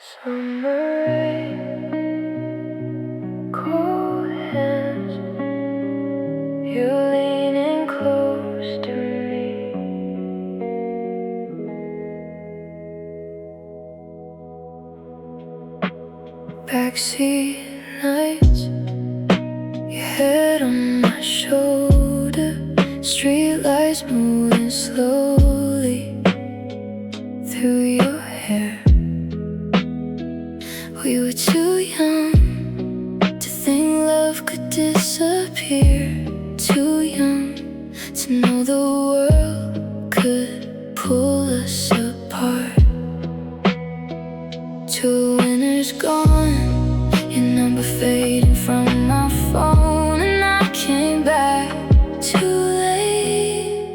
Summer rain, cold hands, you leaning close to me. Backseat nights, your head on my shoulder, streetlights moving slowly through your hair. We were too young to think love could disappear, too young to know the world could pull us apart. Two winners gone, your number fading from my phone, and I came back too late.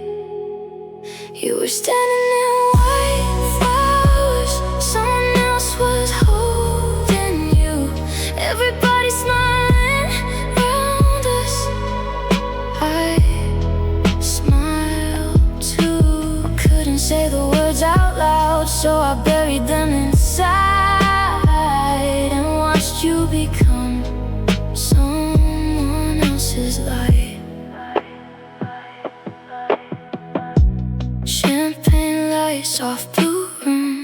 You were standing in white flowers, someone else was holding you. Everybody smiling around us, I smiled too. Couldn't say the words out loud, so I buried them inside and watched you become someone else's light. Champagne lights, soft blue room,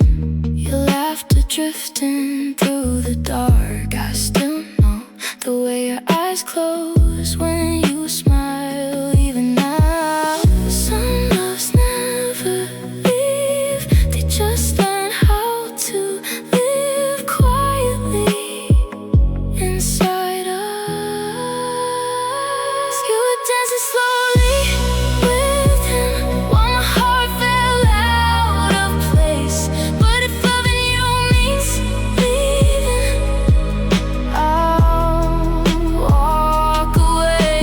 your laughter drifting through the dark. I still know the way your eyes close when you smile, even now. Some loves never leave, they just learn how to live quietly inside us. You were dancing slowly with him while my heart fell out of place. But if loving you means leaving, I'll walk away.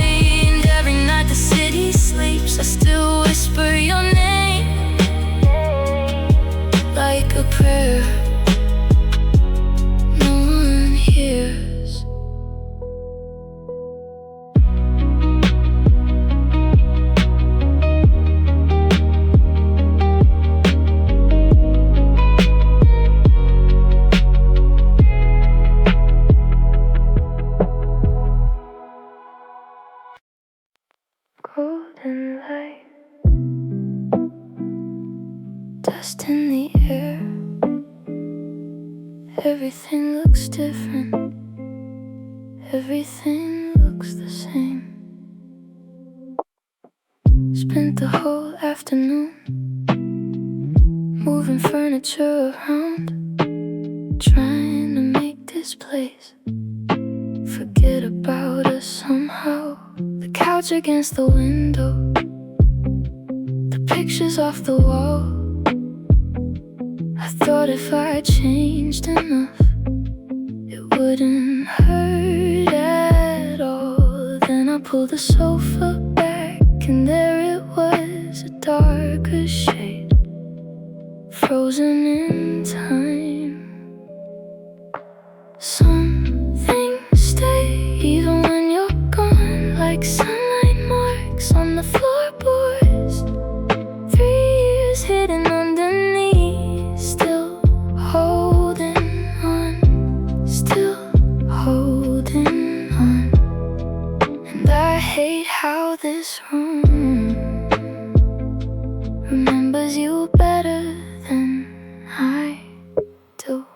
And every night the city sleeps, I still whisper your name like a prayer no one hears. Golden light, dust in the air, everything looks different, everything looks the same. Spent the whole afternoon moving furniture around, trying to make this place forget about us somehow. The couch against the window, the pictures off the wall. I thought if I changed enough, it wouldn't hurt at all. Then I pulled the sofa back, and there it was, a darker shade, frozen in time. Some things stay even when you're gone, like sunlight marks on the floorboards. 3 years hidden underneath, still holding on, still holding on. And I hate how this room remembers you better than I do.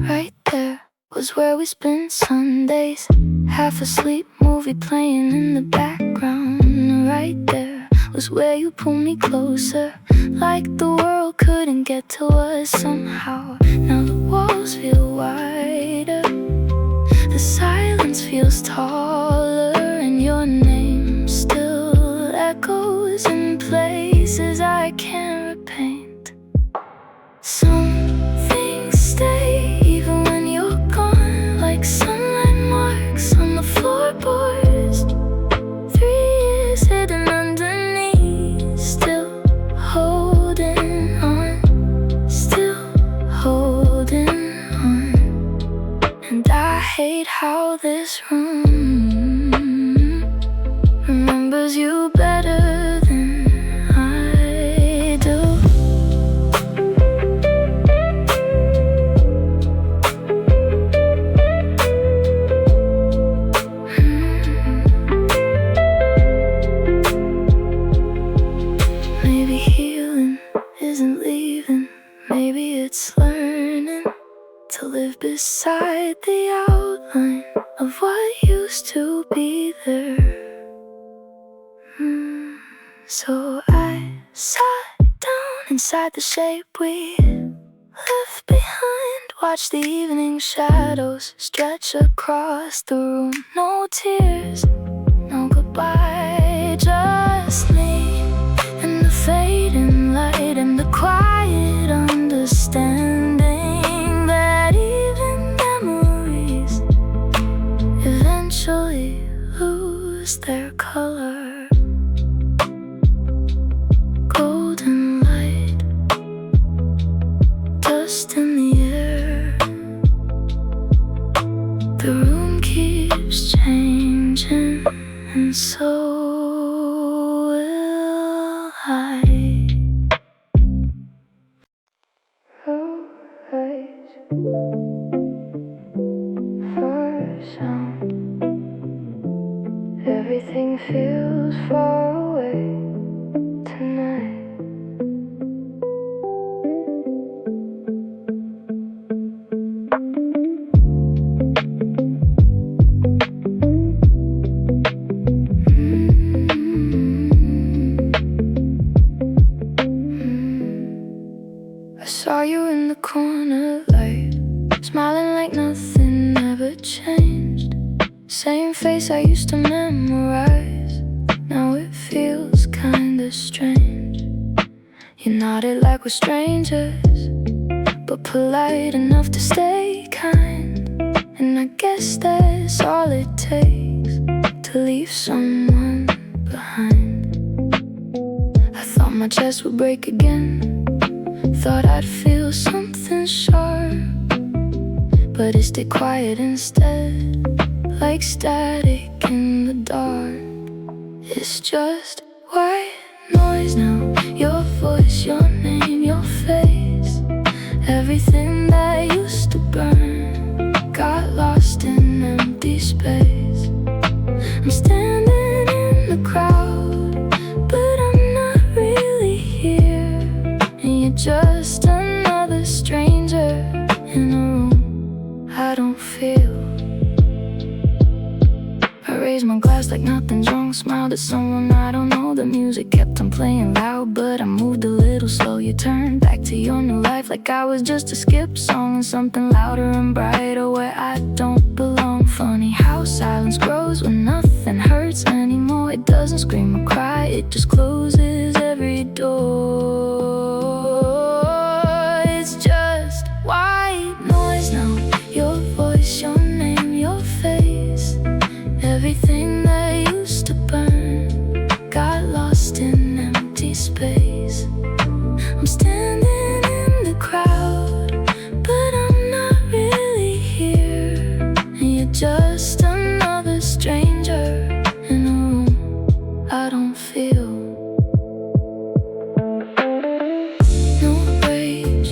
Right there was where we spent Sundays, half asleep, movie playing in the background. Right there was where you pulled me closer, like the world couldn't get to us somehow. Now the walls feel wider, the silence feels taller, and your name still echoes in places I can't repaint. Some things stay even when you're gone, like sunlight marks on the floorboards. 3 years hidden underneath, still holding on, still holding on. And I hate how this room remembers you better than I do. nights learning to live beside the outline of what used to be there. So I sat down inside the shape we left behind, watched the evening shadows stretch across the room. No tears, no goodbye, just me and the fading light and the quiet understanding that even memories eventually lose their color. Golden light, dust in the air. The room keeps changing, and so will I. Rise, first sound. Everything feels far away tonight. I saw you in the corner light, smiling like nothing ever changed. Same face I used to memorize, now it feels kinda strange. You nodded like we're strangers, but polite enough to stay kind. And I guess that's all it takes to leave someone behind. I thought my chest would break again, thought I'd feel something sharp, but it stayed quiet instead, like static in the dark. It's just white noise now, your voice, your name, your face. Everything that used to burn got lost in empty space. I'm standing in the crowd, but I'm not really here, and you're just another stranger in a room I don't feel. I raised my glass like nothing's wrong, smiled at someone I don't know. The music kept on playing loud, but I moved a little slow. You turned back to your new life like I was just a skip song in something louder and brighter where I don't belong. Funny how silence grows when nothing hurts anymore. It doesn't scream or cry, it just closes every door. It's just white noise now, your voice, your name, your face. Everything that used to burn got lost in empty space. I'm standing in the crowd, but I'm not really here, and you're just another stranger in a room I don't feel. No rage,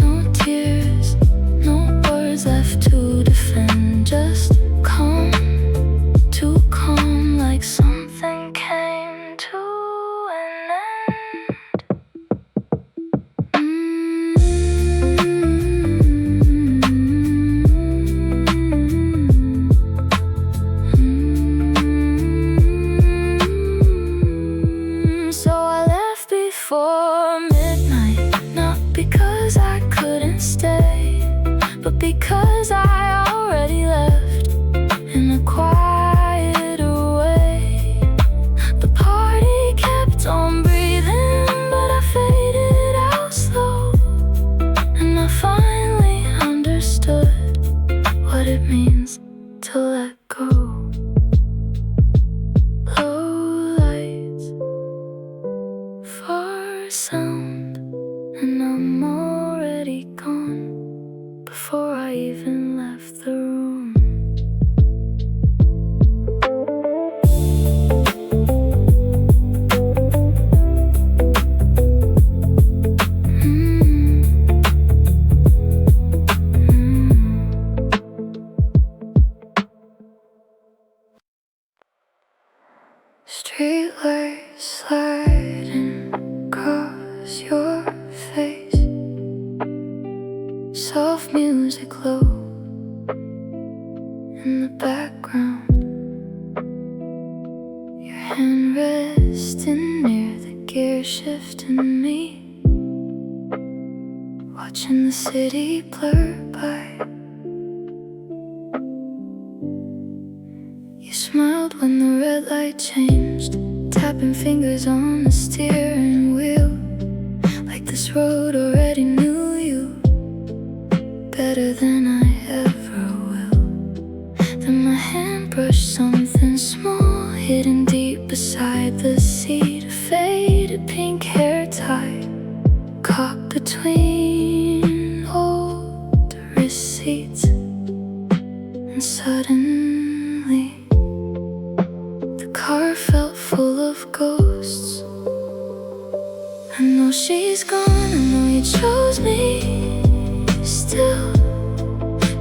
no tears, no words left to defend, just calm. Too calm, like something came to an end. So I left before midnight, not because I couldn't stay, but because I already left in a quieter way. The party kept on breathing, but I faded out slow, and I finally understood what it means to let go. Low lights, far sound, and I'm already gone before I even left the room. Streetlights sliding across your face. Soft music low in the background, your hand resting near the gear shift in me, watching the city blur by. You smiled when the red light changed, tapping fingers on the steering wheel, like this road already knew you better than I ever will. Then my hand brushed something small, hidden deep beside the seat. A faded pink hair tie caught between old receipts. And suddenly the car felt full of ghosts. I know she's gone, I know you chose me. Still,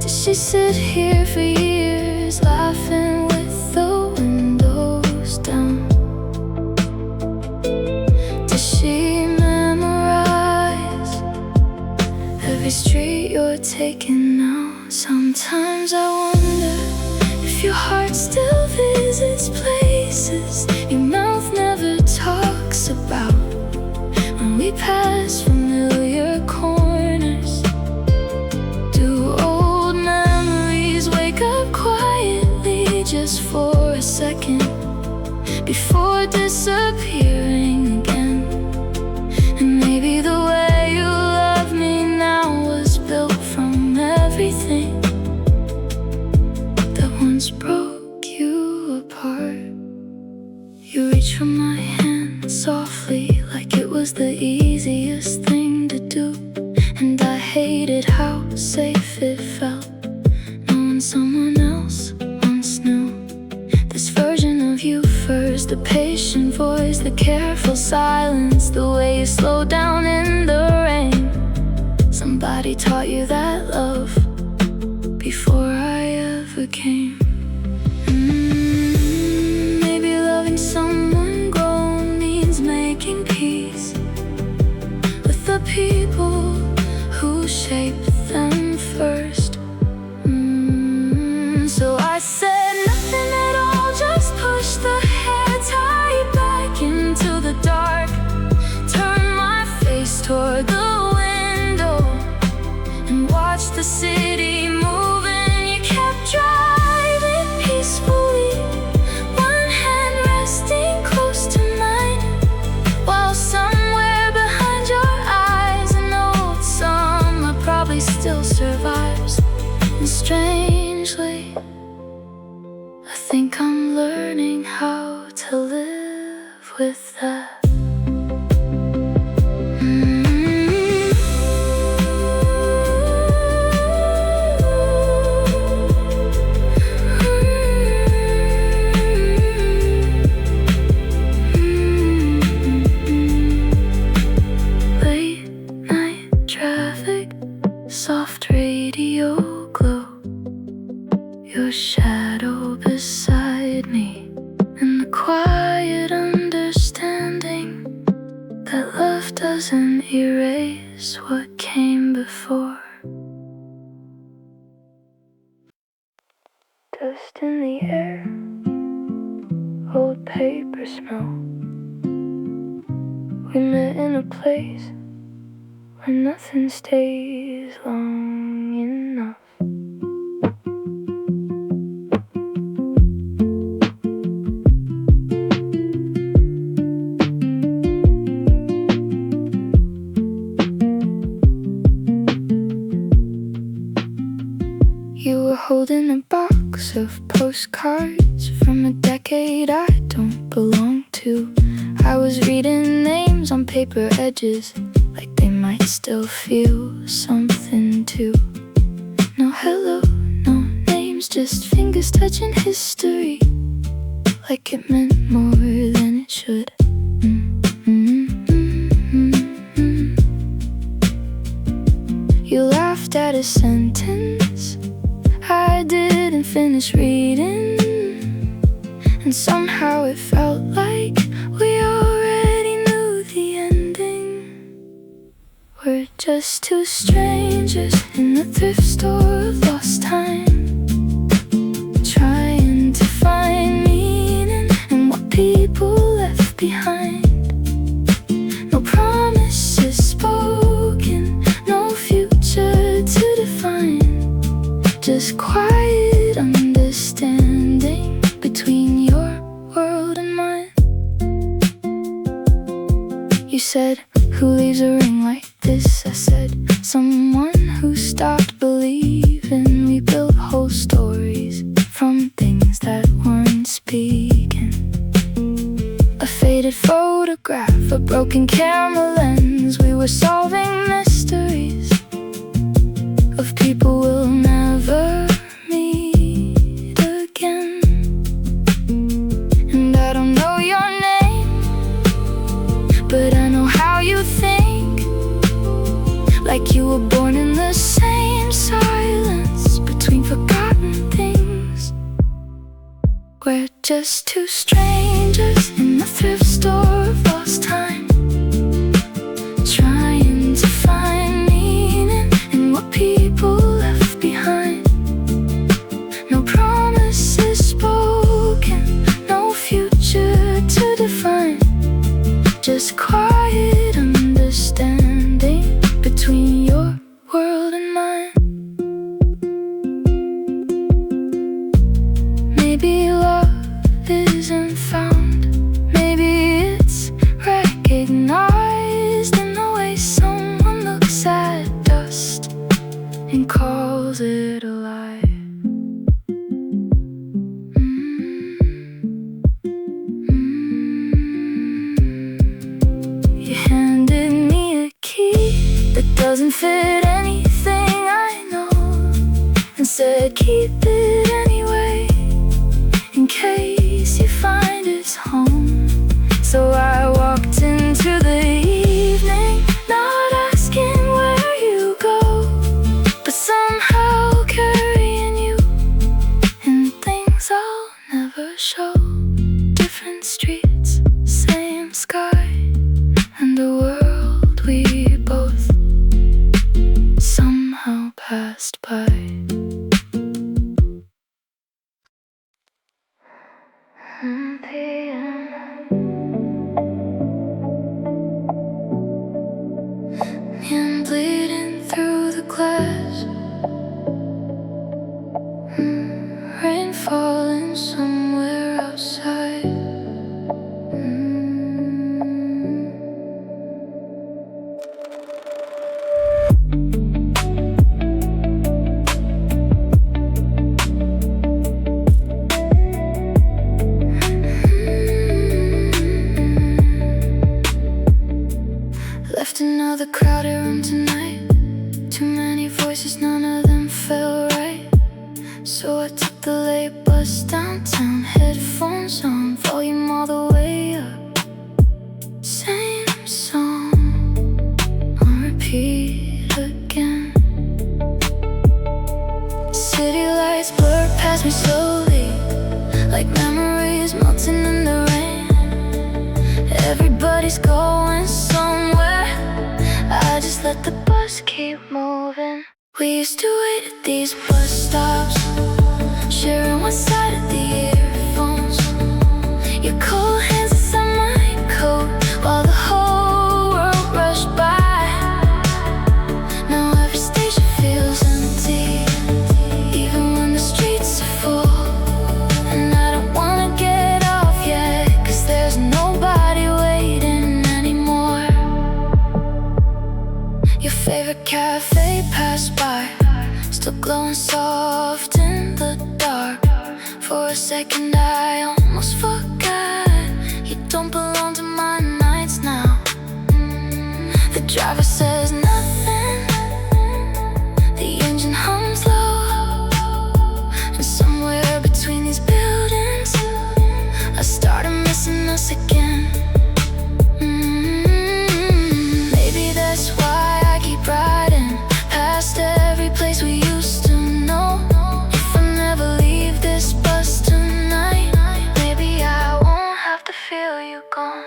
did she sit here for years, laughing with the windows down? Did she memorize every street you're taking now? Sometimes I wonder if your heart still visits places your mouth never talks about. When we pass familiar corners, just for a second before disappearing again. And maybe the way you love me now was built from everything that once broke you apart. You reached for my hand softly, like it was the easiest thing to do. And I hated how safe it felt, knowing someone else knew this version of you first. The patient voice, the careful silence, the way you slowed down in the rain. Somebody taught you that love before I ever came. Maybe loving someone grown means making peace with the people who shaped them first. So I said nothing at all, just push the hair tie back into the dark, turn my face toward the window and watch the city move. And you kept driving peacefully, one hand resting close to mine, while somewhere behind your eyes an old summer probably still survives. And strangely, I think I'm learning how to live with that. Late night traffic, soft radio glow, your shadow beside me, and the quiet understanding that love doesn't erase what came before. Dust in the air, old paper smell. We met in a place where nothing stays long enough. You were holding a box of postcards from a decade I don't belong to. I was reading names on paper edges, like they might still feel something too. No hello, no names, just fingers touching history, like it meant more than it should. You laughed at a sentence I didn't finish reading, and somehow it felt like we already knew the ending. We're just two strangers in thrift store of lost time, trying to find meaning in what people left behind. No promises spoken, no future to define, just quiet understanding between your world and mine. You said, who leaves a ring like this? I said, someone who stopped believing. We built whole stories from things that weren't speaking. A faded photograph, a broken camera lens. We were solving mysteries of people we'll never meet again. And I don't know your name, but I know how you think, like you were born in the same silence between forgotten things. We're just two strangers in the thrift store of lost time, trying to find meaning in what people left behind. No promises spoken, no future to define, just quiet understanding between your world and mine. Maybe love isn't found, maybe it's recognized in the way someone looks at dust and calls it alive. You handed me a key that doesn't fit anything I know, and said keep it anyway, in case you find its home. So I walked into the evening, not asking where you go, but somehow carrying you in things I'll never show. Different streets, same sky, and a world we both somehow passed by. And bleeding through the glass, rain falling somewhere outside. Left another crowded room tonight, too many voices, none of them felt right. So I took the late bus downtown, headphones on, volume all the way up. Same song on repeat again. City lights blur past me slowly, like memories melting in the rain. Everybody's going somewhere, I just let the bus keep moving. We used to wait at these bus stops, sharing one side of the earphones. Your cold hands inside my coat while the whole world rushed by. Now every station feels empty, even when the streets are full. And I don't wanna get off yet, 'cause there's nobody waiting anymore. Your favorite cafe passed by, still glowing soft in the dark. For a second I almost forgot, you don't belong to my nights now. The driver says nothing, the engine hums low, and somewhere between these buildings I started missing us again. Maybe that's why I keep riding past every place we used to know. If I never leave this bus tonight, maybe I won't have to feel you gone.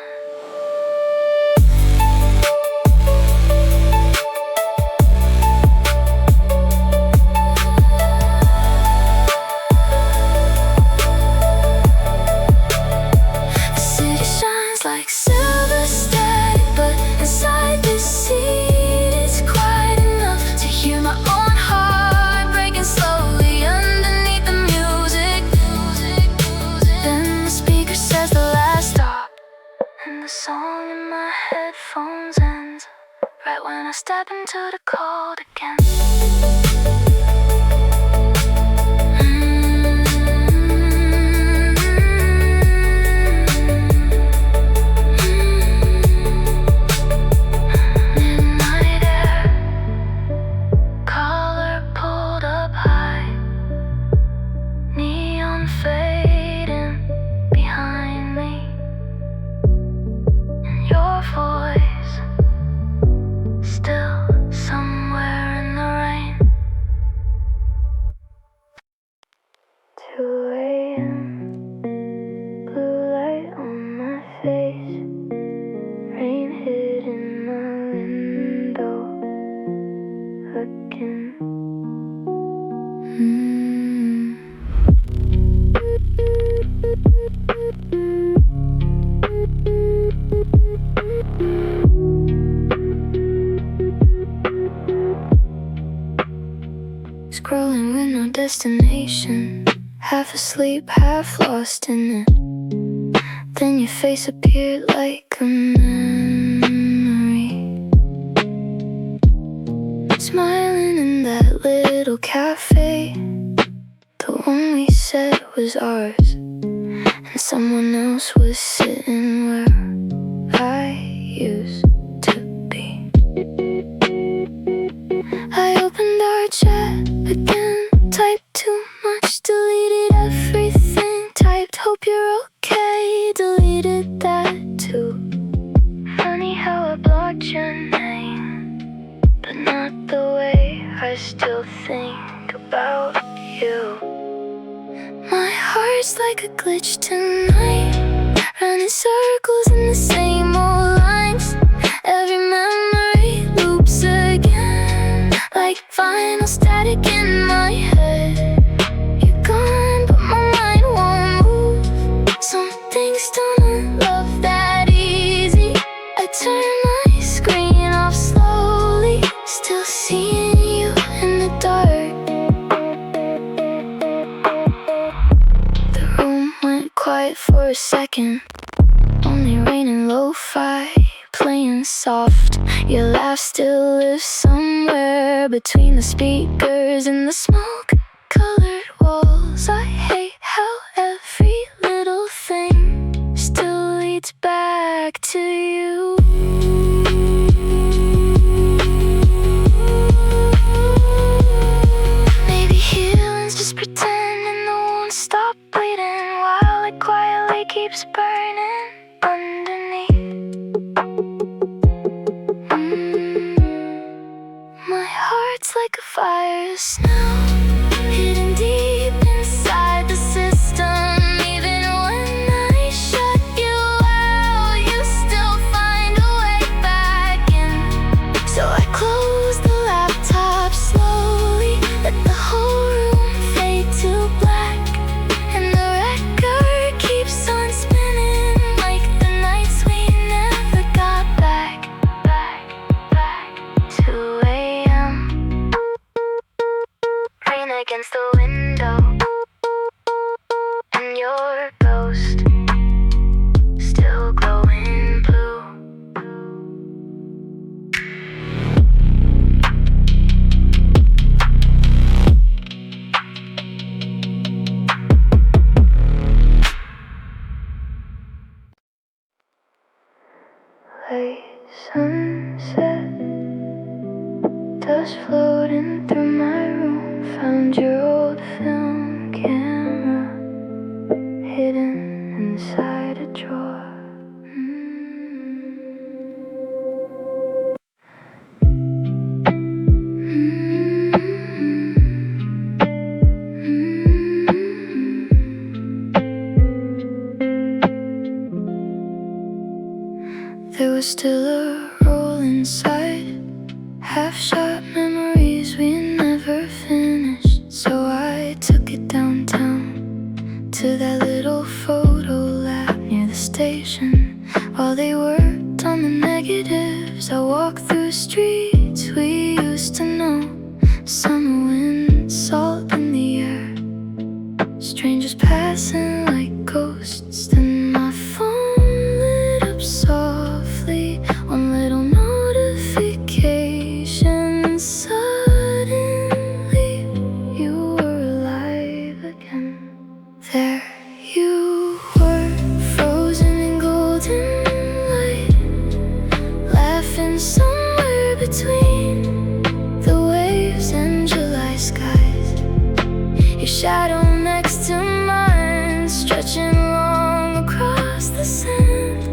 step into the cold again. Midnight air, collar pulled up high, neon fading behind me, and your voice still somewhere in the rain. 2 a.m. blue light on my face, rain hitting my window again. Scrolling with no destination, half asleep, half lost in it. Then your face appeared like a memory, smiling in that little cafe, the one we said was ours, and someone else was sitting where I used to be. I opened our chat again, typed too much, deleted everything, typed hope you're okay, deleted that too. Funny how I blocked your name, but not the way I still think about you. My heart's like a glitch tonight, running circles in the same old lines. Every memory loops again, like vinyl static in my head. You're gone, but my mind won't move. Some things don't unlove that easy. I turn my screen off slowly, still seeing you in the dark. The room went quiet for a second, only rain and lo-fi playing soft. Your laugh still lives somewhere between the speakers and the smoke-colored walls. I hate how every little thing still leads back to you. Maybe healing's just pretending the wounds stop bleeding while it quietly keeps burning underneath. My heart's like a virus now, hidden deep inside the system. Even when I shut you out, you still find a way back in. So I close the laptop slowly, let the whole room fade to black, and the record keeps on spinning like the nights we never got back. 2 a.m. rain against the window, and your ghost still glowing blue. Late sunset, dust floating through my room. Found your old film camera hidden inside a drawer. There was still a roll inside, half-shot memories we never finished. So I took it downtown to that little photo lab near the station. While they worked on the negatives, I walked through streets we used to know. Summer wind, salt in the air, strangers passing like ghosts. Then my phone lit up softly, one little notification shadow next to mine, stretching long across the sand,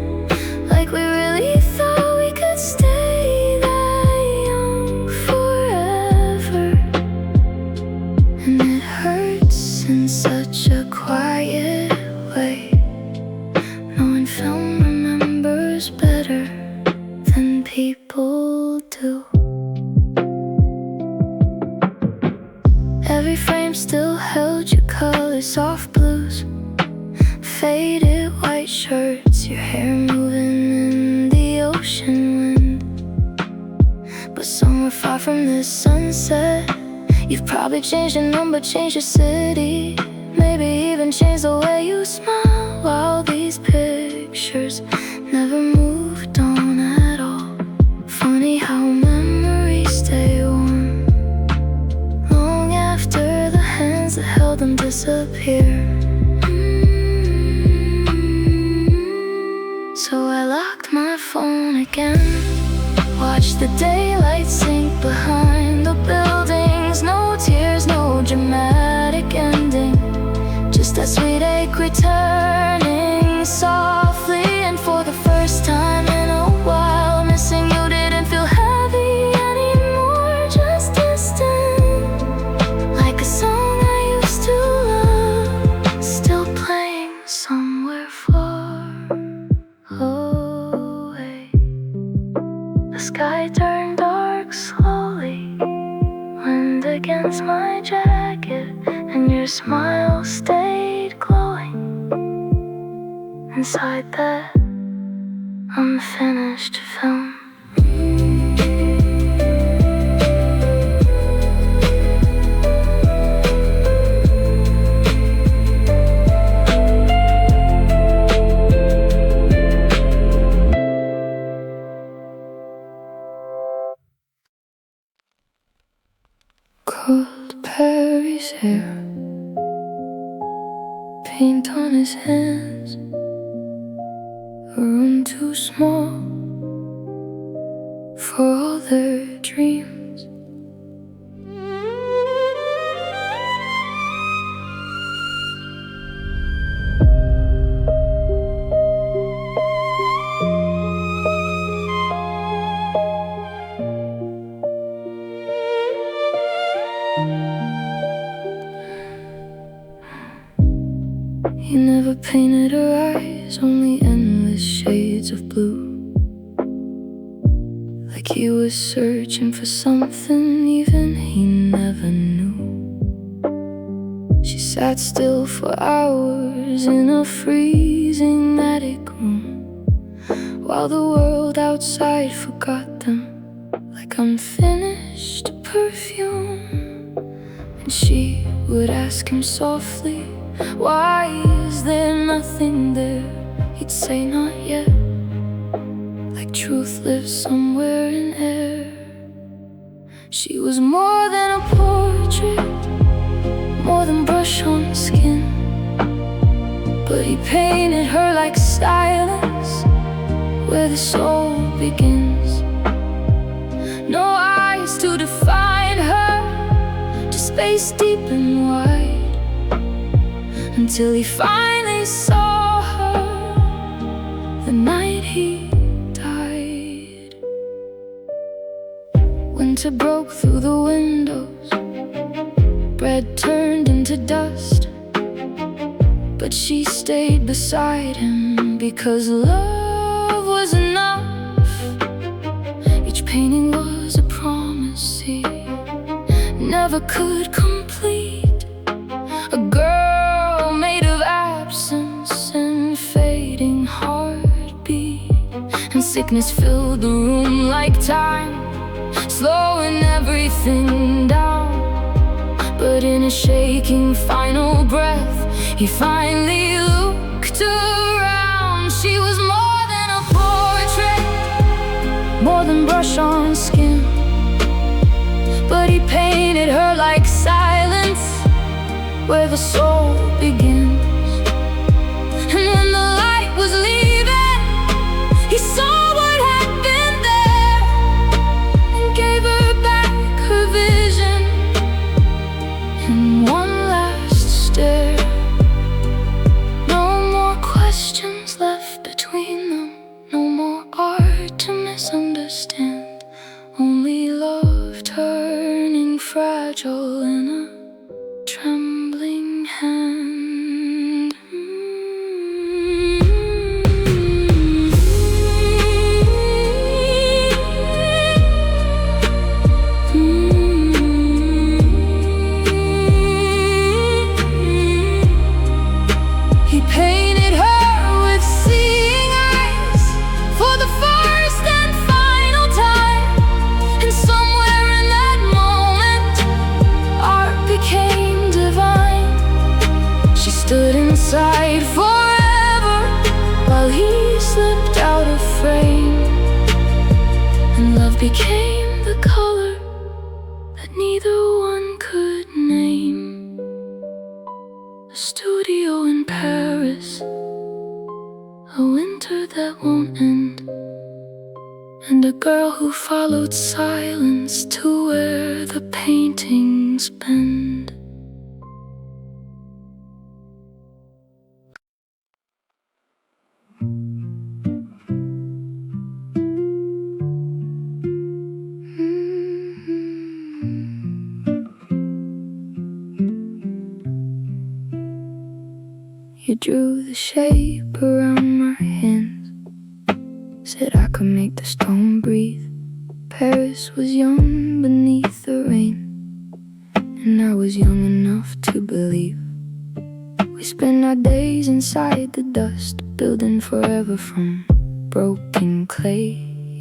like we really thought we could stay that young forever. And it hurts in such a quiet way, knowing film remembers better than people do. Every frame still held your colors, soft blues, faded white shirts, your hair moving in the ocean wind. But somewhere far from this sunset, you've probably changed your number, changed your city, maybe even changed the way you smile. While these pictures never moved on at all. Funny how memories stay warm long after the hands that held them disappear. So I locked my phone again, watched the daylight sink behind the buildings. No tears, no dramatic ending, just that sweet ache returning softly. And for the first time in a while, missing you didn't feel heavy anymore, just distant, like a song I used to love, still playing somewhere far away. The sky turned dark slowly, wind against my jacket, and your smile stayed glowing inside that unfinished film. Cold Paris hair, paint on his hands, a room too small for all their dreams. He never painted her eyes, only endless shades of blue, like he was searching for something even he never knew. She sat still for hours in a freezing attic room, while the world outside forgot them like unfinished perfume. And she would ask him softly, why is there nothing there? He'd say not yet, like truth lives somewhere in air. She was more than a portrait, more than brush on skin, but he painted her like silence, where the soul begins. No eyes to define her, just space deep and wide, until he finally saw her the night he died. Winter broke through the windows, bread turned into dust, but she stayed beside him because love was enough. Each painting was a promise he never could complete, a girl made of absence and fading heartbeat. And sickness filled the room like time, slowing everything down. But in a shaking final breath, he finally looked around. She was more than a portrait, more than brush on skin, but he painted her like silence, where the soul begins. And when the light was leaving, he saw what had been there and gave her back her vision in one last pencil in a trembling hand. He painted her with seeing eyes for the first and final time. And somewhere in that moment, art became divine. She stood inside forever while he slipped out of frame. And love became the color that neither one could name. A studio in Paris, a winter that won't end, and a girl who followed silence to where the paintings bend. You drew the shape around my hands, said I could make the stone breathe. Paris was young beneath the rain, and I was young enough to believe. We spent our days inside the dust, building forever from broken clay.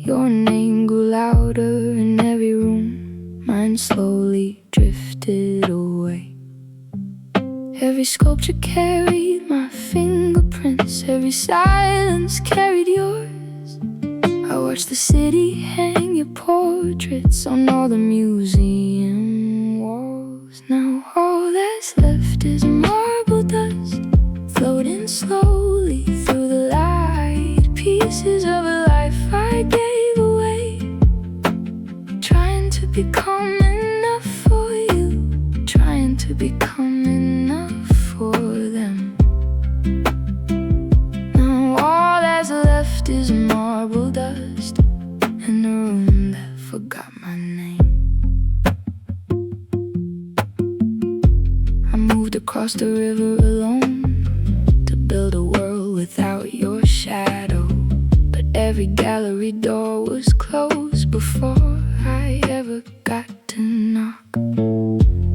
Your name grew louder in every room, mine slowly drifted away. Every sculpture carried my fingerprints, every silence carried yours. I watched the city hang your portraits on all the museum walls. Now all that's left is marble dust, floating slowly through the light. Pieces of a life I gave away, trying to become enough for you, trying to become enough for them. Now all that's left is marble dust in a room that forgot my name. I moved across the river alone to build a world without your shadow, but every gallery door was closed before I ever got to knock.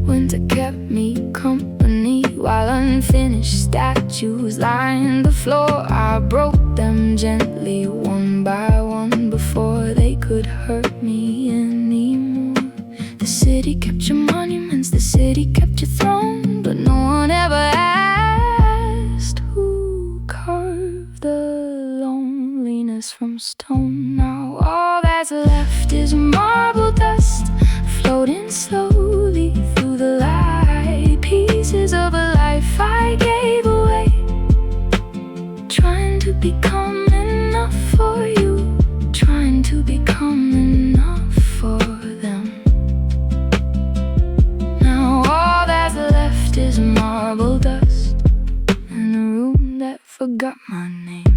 Winter kept me company while unfinished statues lined the floor. I broke them gently one by one before they could hurt me anymore. The city kept your monuments, the city kept your throne, but no one ever asked who carved the loneliness from stone. Now all that's left is marble dust, floating slowly through the light. Pieces of a life I gave away, trying to become enough for you, trying to become enough for them. Now all that's left is marble dust in a room that forgot my name.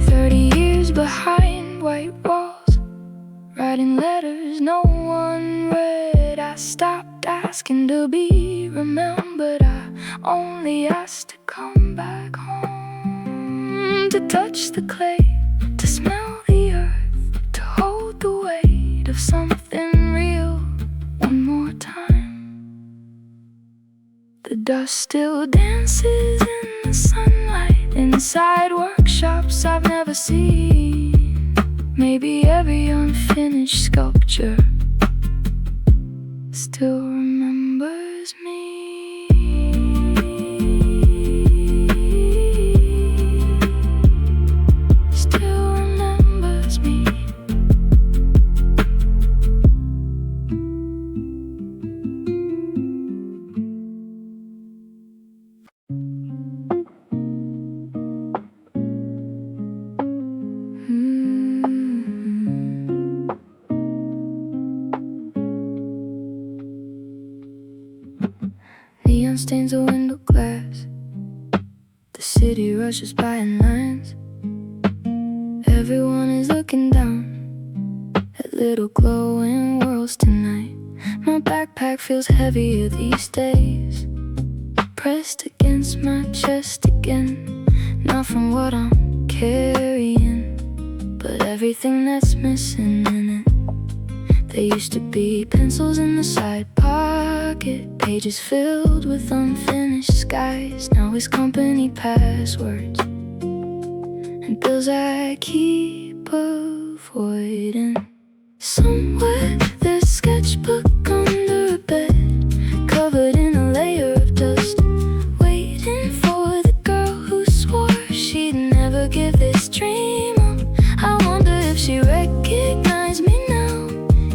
30 years behind white walls, writing letters no one read. I stopped asking to be remembered, I only asked to come back home, to touch the clay, to smell the earth, to hold the weight of something real one more time. The dust still dances in the sunlight inside workshops I've never seen. Maybe every unfinished sculpture still remembers me. Still remembers me. Neon stains the window glass. The city rushes by in lines. Everyone is looking down at little glowing worlds tonight. My backpack feels heavier these days, pressed against my chest again. Not from what I'm carrying, but everything that's missing in it. There used to be pencils in the side pocket, pages filled with unfinished skies. Now it's company passwords and bills I keep avoiding. Somewhere there's a sketchbook under a bed, covered in a layer of dust, waiting for the girl who swore she'd never give this dream up. I wonder if she recognized me now,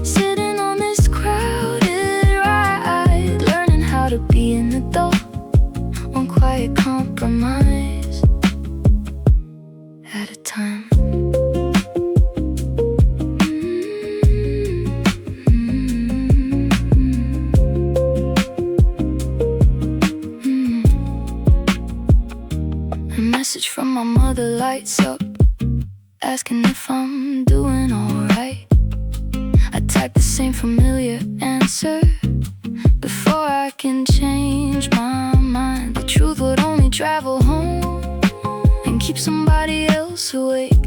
sitting on this crowded ride, learning how to be an adult, one quiet compromise at a time. A message from my mother lights up, asking if I'm doing alright. I type the same familiar answer before I can change my mind. The truth would only travel home and keep somebody else awake,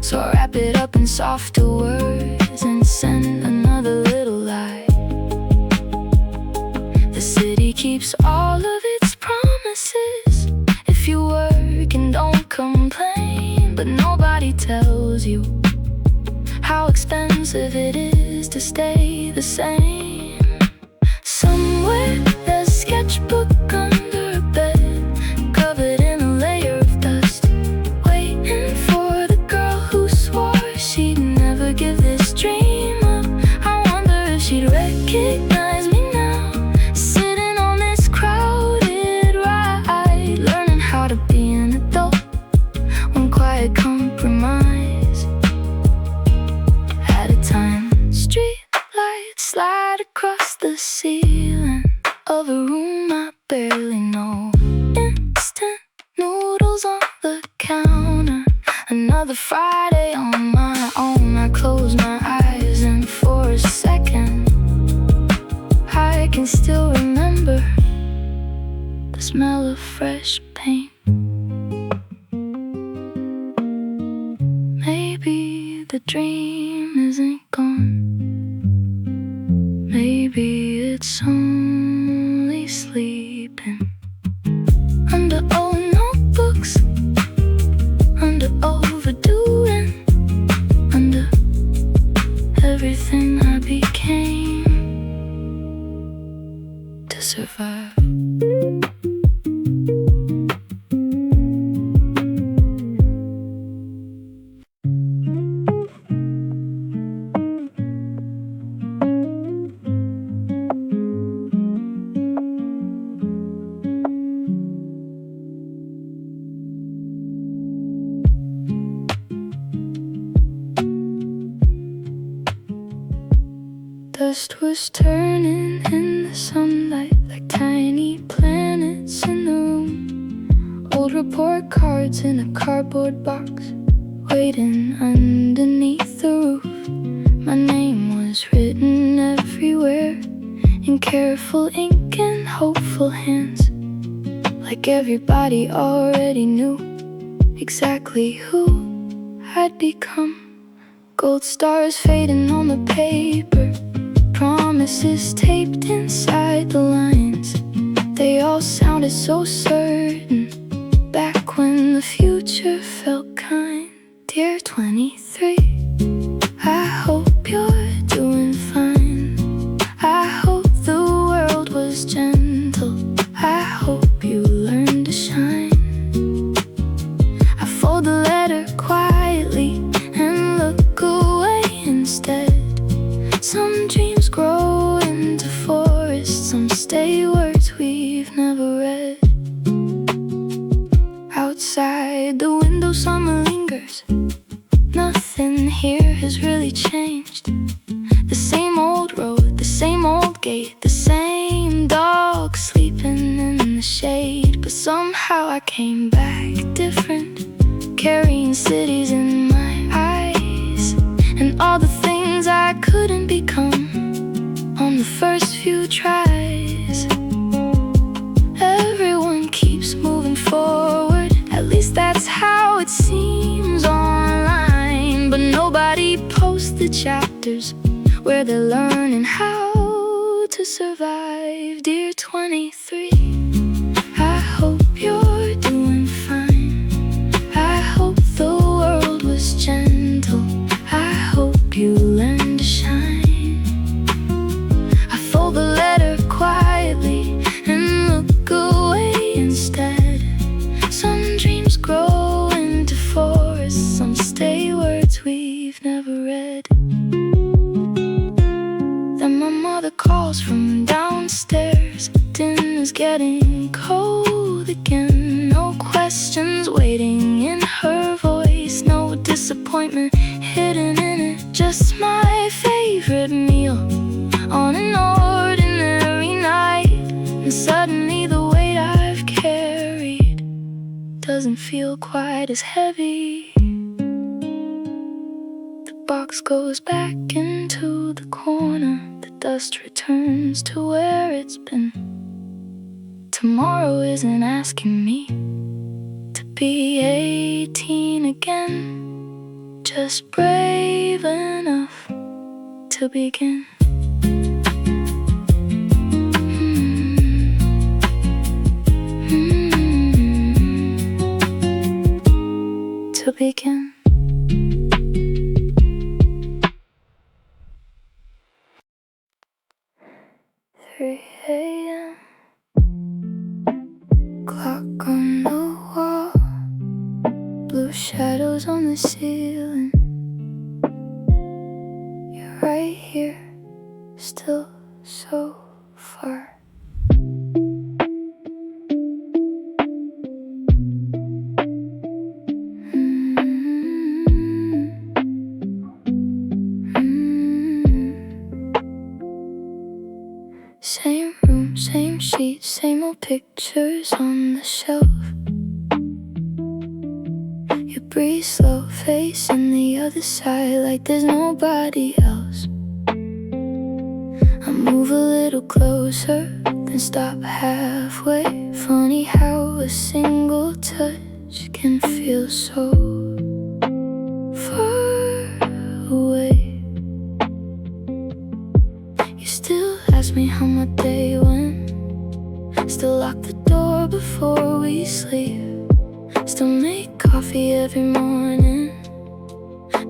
so I wrap it up in softer words and send another little lie. The city keeps all of its promises if you work and don't complain, but nobody tells you how expensive it is to stay the same. Somewhere there's a sketchbook under a bed, covered in a layer of dust, waiting for the girl who swore she'd never give this dream up. I wonder if she'd recognize me now, sitting on this crowded ride, learning how to be an adult, one quiet compromise at a time. Street lights slide across the ceiling of a room I barely know. Instant noodles on the counter, another Friday on my own. I close my eyes and for a second I can still remember the smell of fresh paint. Maybe the dream isn't gone, maybe it's only sleeping under old notebooks, under overdoing, under everything I became to survive. Dust was turning in the sunlight like tiny planets in the room. Old report cards in a cardboard box, waiting underneath the roof. My name was written everywhere in careful ink and hopeful hands, like everybody already knew exactly who I'd become. Gold stars fading on the paper, promises taped inside the lines. They all sounded so certain back when the future felt kind. Dear 23, I hope you're doing fine. I hope the world was gentle. I hope you learned to shine. I fold the letter quietly and look away instead. Some dreams grow into forests, some stay words we've never read. Outside the window summer lingers, nothing here has really changed. The same old road, the same old gate, the same dog the shade, but somehow I came back different, carrying cities in my eyes, and all the things I couldn't become on the first few tries. Everyone keeps moving forward, at least that's how it seems online, but nobody posts the chapters where they're learning how to survive. Dear 23, I hope you're doing fine. I hope the world was gentle. I hope you learned to shine. I fold the letter quietly and look away instead. Some dreams grow into forests, some stay words we've never read. Then my mother calls from downstairs. Dinner's getting cold again. No questions waiting in her voice, no disappointment hidden in it. Just my favorite meal on an ordinary night. And suddenly the weight I've carried doesn't feel quite as heavy. The box goes back into the corner. The dust returns to where it's been. Tomorrow isn't asking me to be 18 again, just brave enough to begin. To begin. 3 a.m. Clock on the wall, blue shadows on the ceiling. You're right here, still so far. Same room, same sheets, same old pictures on the shelf. You breathe slow, facing the other side like there's nobody else. I move a little closer, then stop halfway. Funny how a single touch can feel so far away. You still ask me how my day went, still lock the door before we sleep, still make coffee every morning,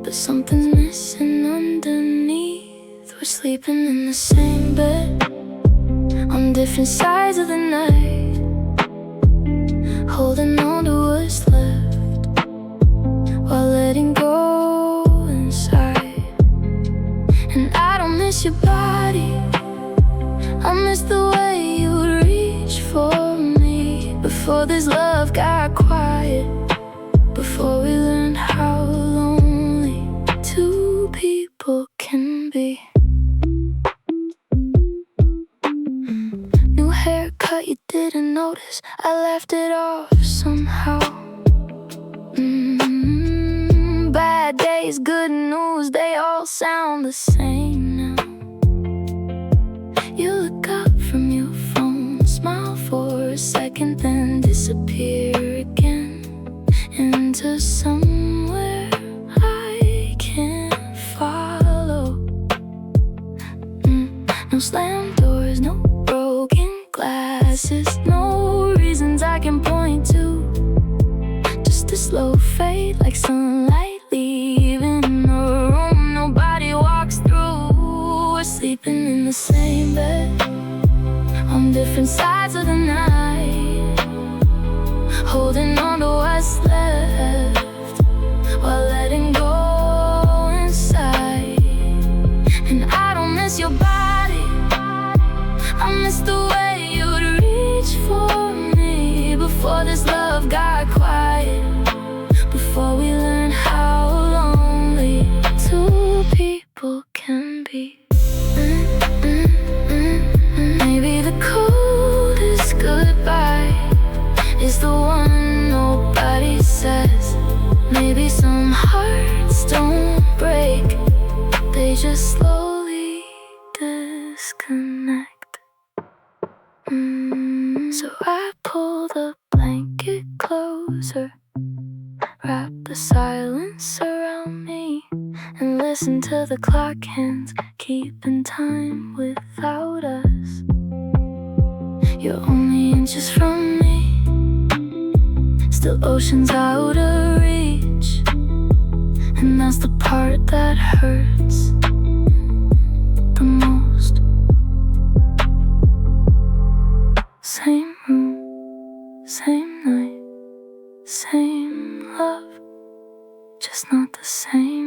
but something's missing underneath. We're sleeping in the same bed, on different sides of the night, holding on to what's left, while letting go inside. And I don't miss your body, I miss the way you would reach for me. Before this love got quiet, before we learned how lonely two people can be. New haircut you didn't notice, I left it off somehow. Bad days, good news, they all sound the same now. You look up from your phone, smile for a second, then disappear again into somewhere I can't follow. No slammed doors, no broken glasses, no reasons I can point to, just a slow fade like sunlight leaving a room nobody walks through. We're sleeping in the same bed, on different sides of the night, holding on to what's left, while letting go inside. And I don't miss your body, I miss the way you'd reach for me. Before this love got quiet, before we learned how lonely two people can be. Maybe the coldest goodbye the one nobody says. Maybe some hearts don't break, they just slowly disconnect. So I pull the blanket closer, wrap the silence around me, and listen to the clock hands keeping time without us. You're only inches from me, still oceans out of reach, and that's the part that hurts the most. Same room, same night, same love, just not the same.